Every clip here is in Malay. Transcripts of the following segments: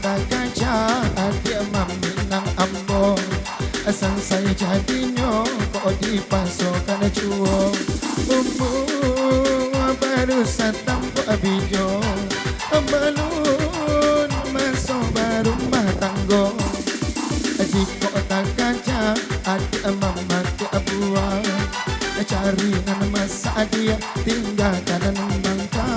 tak kaca dia meminang ambo asal saya jadinya kok dipasokkan cuo baru satang po abijo balun masuk baru matanggo jiko tak kaca adik mama ke abuah cari nan masa dia tinggalkan dan bangka.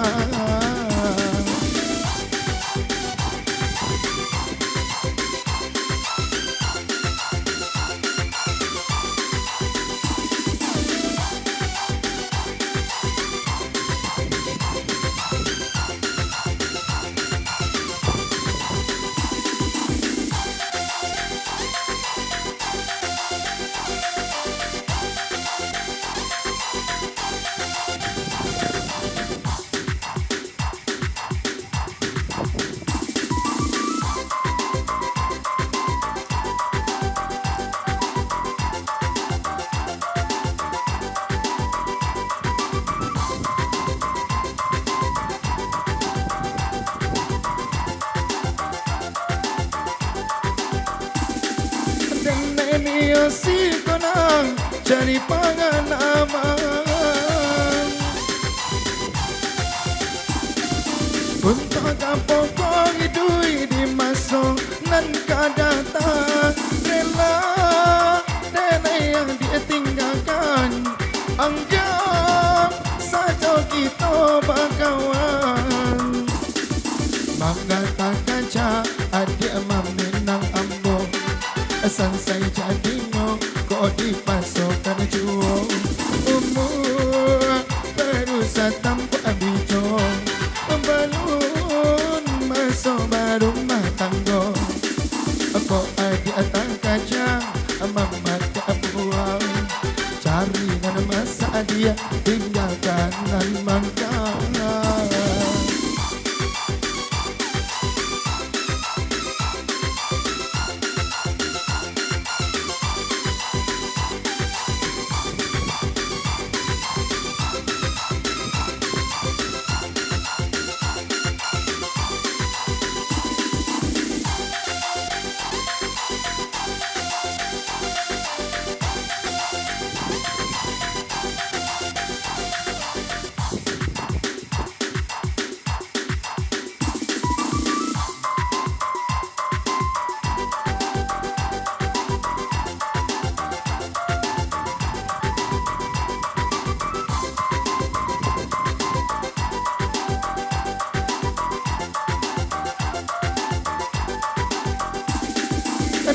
Si konang cari panganaman untuk kampung kong idui di masuk nan kadata rela dana yang dia tinggalkan anggap saja kita bakawan bangga tak kaca adik meminang ambo asal saya jadinya kok dipasokkan cuo umur baru satam po abijo balun masuk baru matanggo kok adik atang kaca mama tak buang cari nan masa dia tinggalkan nan mangka.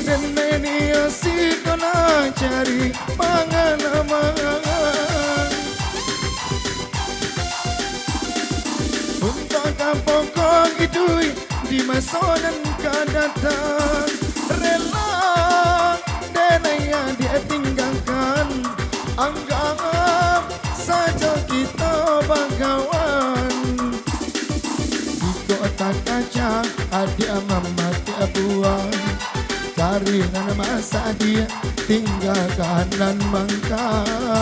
Dan ini si kona cari pangalaman untuk kampung kong idui di masa dan kedatang rela dana yang dia tinggalkan anggap saja kita bakawan di kota kaca adik mama tiap buah cari nan masa dia tinggalkan dan bangka.